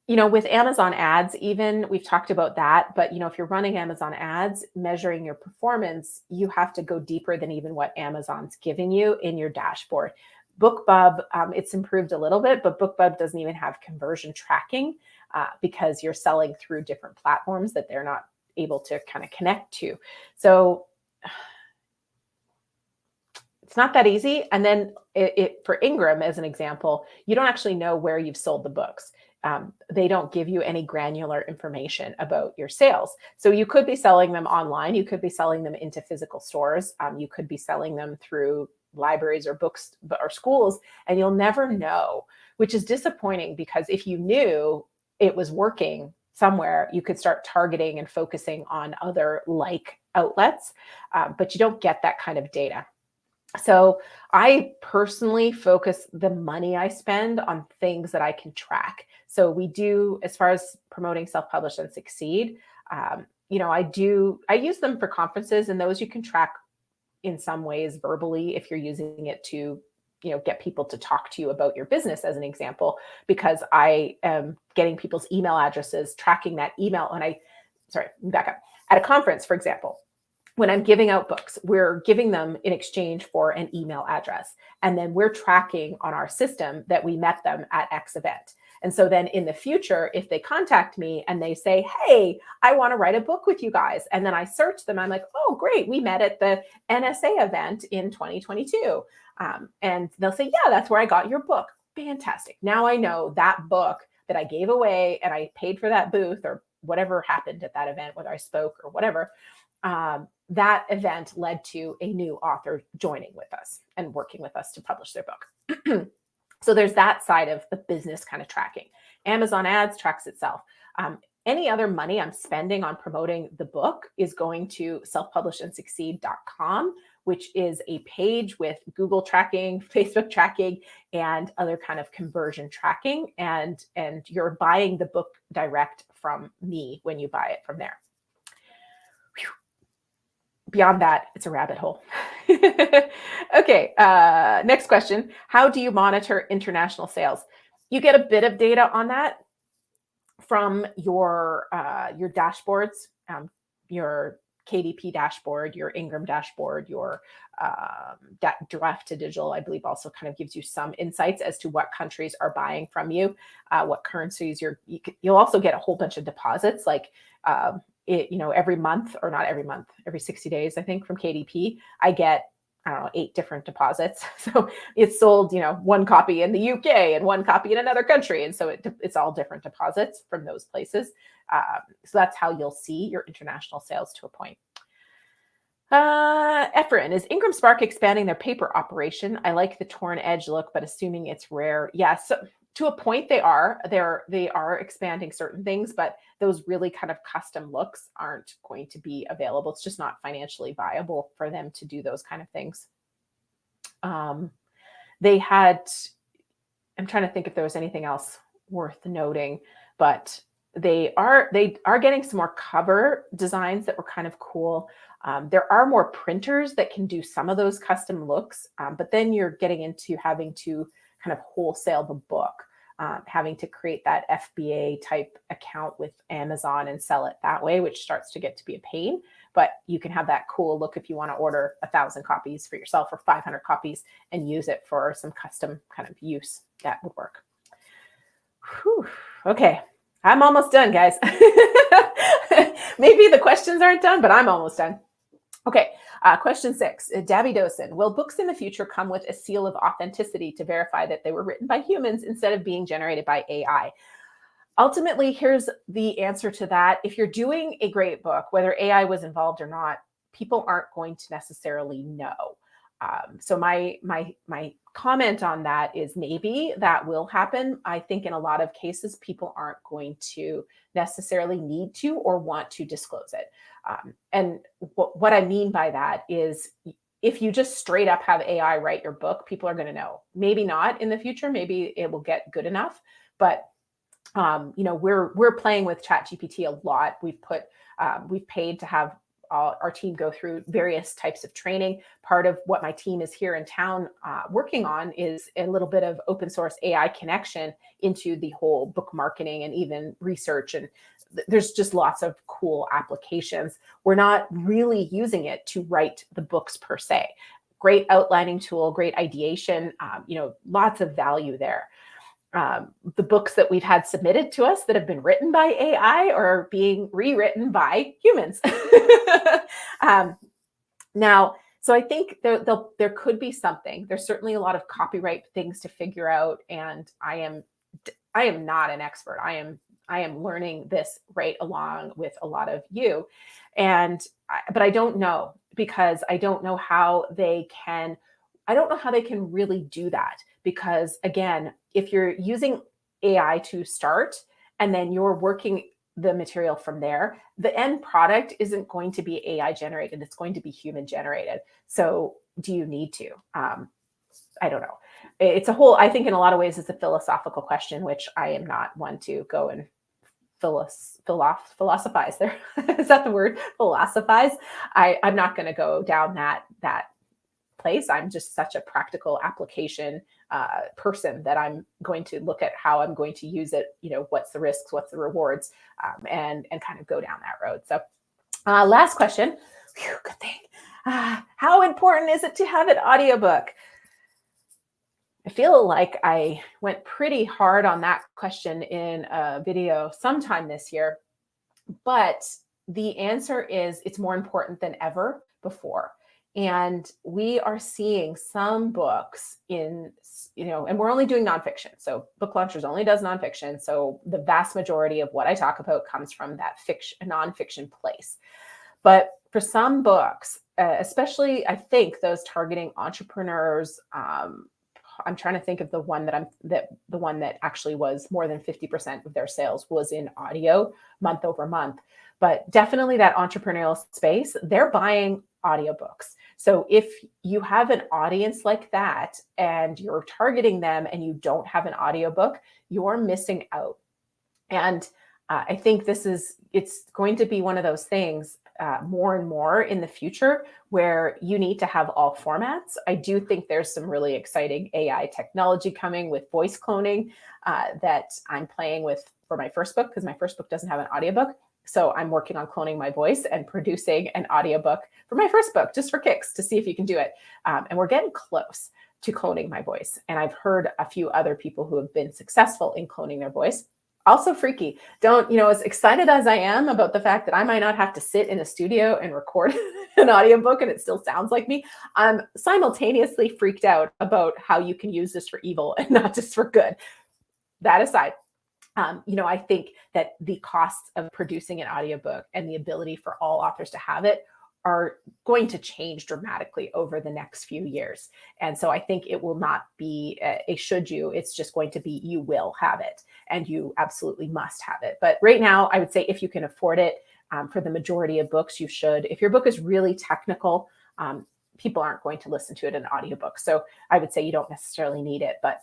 with Amazon ads, even we've talked about that, but if you're running Amazon ads, measuring your performance, you have to go deeper than even what Amazon's giving you in your dashboard. BookBub, it's improved a little bit, but BookBub doesn't even have conversion tracking because you're selling through different platforms that they're not able to kind of connect to. So it's not that easy. And then for Ingram, as an example, you don't actually know where you've sold the books. They don't give you any granular information about your sales. So you could be selling them online. You could be selling them into physical stores. You could be selling them through libraries or books or schools, and you'll never know, which is disappointing because if you knew it was working somewhere, you could start targeting and focusing on other like outlets, but you don't get that kind of data. So I personally focus the money I spend on things that I can track. So we do, as far as promoting Self-Publish and Succeed, I use them for conferences, and those you can track in some ways verbally if you're using it to, get people to talk to you about your business, as an example, because I am getting people's email addresses, tracking that email. Back up. At a conference, for example, when I'm giving out books, we're giving them in exchange for an email address. And then we're tracking on our system that we met them at X event. And so then in the future, if they contact me and they say, hey, I want to write a book with you guys, and then I search them, I'm like, oh, great, we met at the NSA event in 2022. And they'll say, yeah, that's where I got your book. Fantastic. Now I know that book that I gave away and I paid for that booth or whatever happened at that event, whether I spoke or whatever, that event led to a new author joining with us and working with us to publish their book. So there's that side of the business kind of tracking. Amazon ads tracks itself. Any other money I'm spending on promoting the book is going to selfpublishandsucceed.com, which is a page with Google tracking, Facebook tracking, and other kind of conversion tracking. And you're buying the book direct from me when you buy it from there. Beyond that, it's a rabbit hole. Okay, next question. How do you monitor international sales? You get a bit of data on that from your dashboards, your KDP dashboard, your Ingram dashboard, your Draft to Digital, I believe also kind of gives you some insights as to what countries are buying from you, what currencies you'll also get a whole bunch of deposits, like every month, or not every month, every 60 days, I think, from KDP, I get, 8 different deposits. So it's sold, one copy in the UK and one copy in another country. And so it's all different deposits from those places. So that's how you'll see your international sales to a point. Efren, is IngramSpark expanding their paper operation? I like the torn edge look, but assuming it's rare. Yes, so to a point they are expanding certain things, but those really kind of custom looks aren't going to be available. It's just not financially viable for them to do those kind of things. I'm trying to think if there was anything else worth noting, but they are getting some more cover designs that were kind of cool. There are more printers that can do some of those custom looks, but then you're getting into having to kind of wholesale the book, having to create that FBA type account with Amazon and sell it that way, which starts to get to be a pain. But you can have that cool look if you want to order 1,000 copies for yourself or 500 copies and use it for some custom kind of use. That would work. Whew. Okay, I'm almost done, guys. Maybe the questions aren't done, but I'm almost done. Okay, question 6, Dabby Dosen. Will books in the future come with a seal of authenticity to verify that they were written by humans instead of being generated by AI? Ultimately, here's the answer to that. If you're doing a great book, whether AI was involved or not, people aren't going to necessarily know. So my comment on that is maybe that will happen. I think in a lot of cases, people aren't going to necessarily need to or want to disclose it. And what I mean by that is if you just straight up have AI write your book, people are going to know. Maybe not in the future. Maybe it will get good enough. But we're playing with ChatGPT a lot. We've paid to have our team go through various types of training. Part of what my team is here in town working on is a little bit of open source AI connection into the whole book marketing and even research. And there's just lots of cool applications. We're not really using it to write the books per se. Great outlining tool, great ideation, lots of value there. The books that we've had submitted to us that have been written by AI are being rewritten by humans. Now, so I think there could be something. There's certainly a lot of copyright things to figure out, and I am not an expert. I am learning this right along with a lot of you, but I don't know, because I don't know how they can really do that. Because again, if you're using AI to start and then you're working the material from there, the end product isn't going to be AI generated. It's going to be human generated. So do you need to? I don't know. I think in a lot of ways it's a philosophical question, which I am not one to go and philosophize there. Is that the word? Philosophize. I'm not going to go down that place. I'm just such a practical application person that I'm going to look at how I'm going to use it. What's the risks, what's the rewards, and kind of go down that road. So last question, Phew, good thing. How important is it to have an audiobook? I feel like I went pretty hard on that question in a video sometime this year, but the answer is it's more important than ever before. And we are seeing some books in, and we're only doing nonfiction. So Book Launchers only does nonfiction. So the vast majority of what I talk about comes from that nonfiction place. But for some books, especially I think those targeting entrepreneurs, I'm trying to think of the one the one that actually was more than 50% of their sales was in audio month over month. But definitely that entrepreneurial space, they're buying audiobooks. So if you have an audience like that and you're targeting them and you don't have an audiobook, you're missing out. And I think it's going to be one of those things more and more in the future where you need to have all formats. I do think there's some really exciting AI technology coming with voice cloning that I'm playing with for my first book, because my first book doesn't have an audiobook. So I'm working on cloning my voice and producing an audiobook for my first book, just for kicks, to see if you can do it. And we're getting close to cloning my voice. And I've heard a few other people who have been successful in cloning their voice. Also freaky. As excited as I am about the fact that I might not have to sit in a studio and record an audiobook and it still sounds like me, I'm simultaneously freaked out about how you can use this for evil and not just for good. That aside, I think that the costs of producing an audiobook and the ability for all authors to have it are going to change dramatically over the next few years. And so I think it will not be a should you, it's just going to be you will have it and you absolutely must have it. But right now, I would say if you can afford it, for the majority of books, you should. If your book is really technical, people aren't going to listen to it in an audiobook. So I would say you don't necessarily need it. But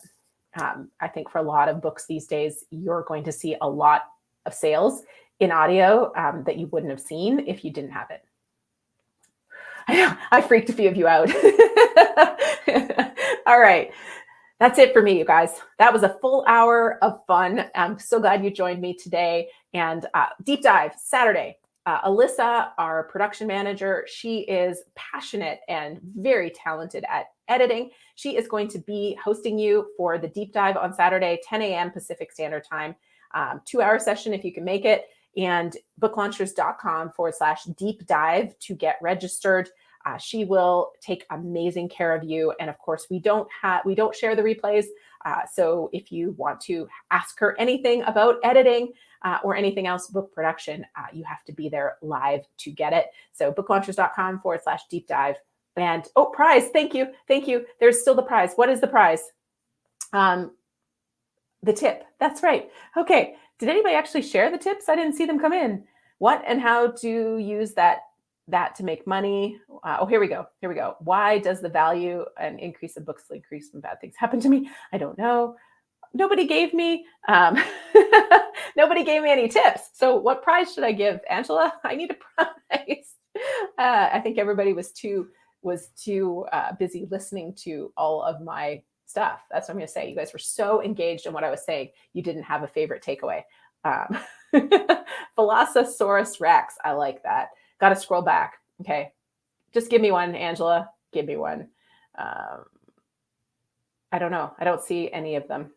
I think for a lot of books these days, you're going to see a lot of sales in audio that you wouldn't have seen if you didn't have it. I know, I freaked a few of you out. All right. That's it for me, you guys. That was a full hour of fun. I'm so glad you joined me today. And deep dive Saturday. Alyssa, our production manager, she is passionate and very talented at editing. She is going to be hosting you for the deep dive on Saturday, 10 a.m. Pacific Standard Time, 2-hour session if you can make it. And booklaunchers.com/deep dive to get registered. She will take amazing care of you. And of course, we don't share the replays. So if you want to ask her anything about editing or anything else, book production, you have to be there live to get it. So booklaunchers.com/deep dive. And prize. Thank you. There's still the prize. What is the prize? The tip. That's right. Okay. Did anybody actually share the tips? I didn't see them come in. What and how to use that to make money? Here we go. Why does the value and increase of books increase when bad things happen to me? I don't know. Nobody gave me any tips. So what prize should I give, Angela? I need a prize. I think everybody was too busy listening to all of my stuff. That's what I'm going to say. You guys were so engaged in what I was saying. You didn't have a favorite takeaway. Philosophosaurus Rex. I like that. Got to scroll back. Okay. Just give me one, Angela. Give me one. I don't know. I don't see any of them.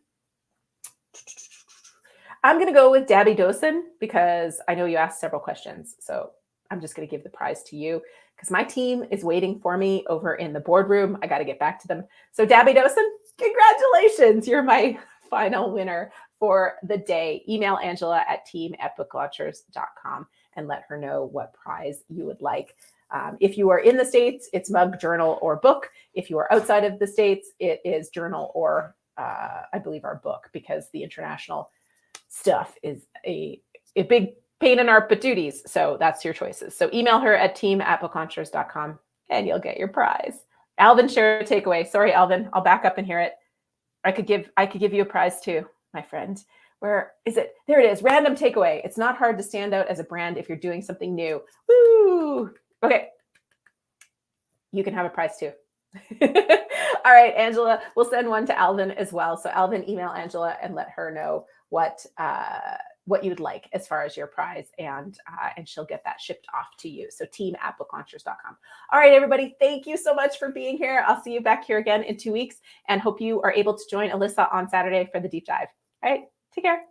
I'm going to go with Dabby Dosen because I know you asked several questions. So I'm just going to give the prize to you because my team is waiting for me over in the boardroom. I got to get back to them. So Dabby Dosen, congratulations. You're my final winner for the day. Email Angela at team@booklaunchers.com and let her know what prize you would like. If you are in the States, it's mug, journal, or book. If you are outside of the States, it is journal or I believe our book, because the international stuff is a big pain in our patooties. So that's your choices. So email her at team@booklaunchers.com and you'll get your prize. Alvin, share a takeaway. Sorry, Alvin, I'll back up and hear it. I could give you a prize too, my friend. Where is it? There it is. Random takeaway. It's not hard to stand out as a brand if you're doing something new. Woo! Okay. You can have a prize too. All right, Angela, we'll send one to Alvin as well. So Alvin, email Angela and let her know what what you'd like as far as your prize, and she'll get that shipped off to you. So team@booklaunchers.com. All right, everybody, thank you so much for being here. I'll see you back here again in 2 weeks, and hope you are able to join Alyssa on Saturday for the deep dive. All right, take care.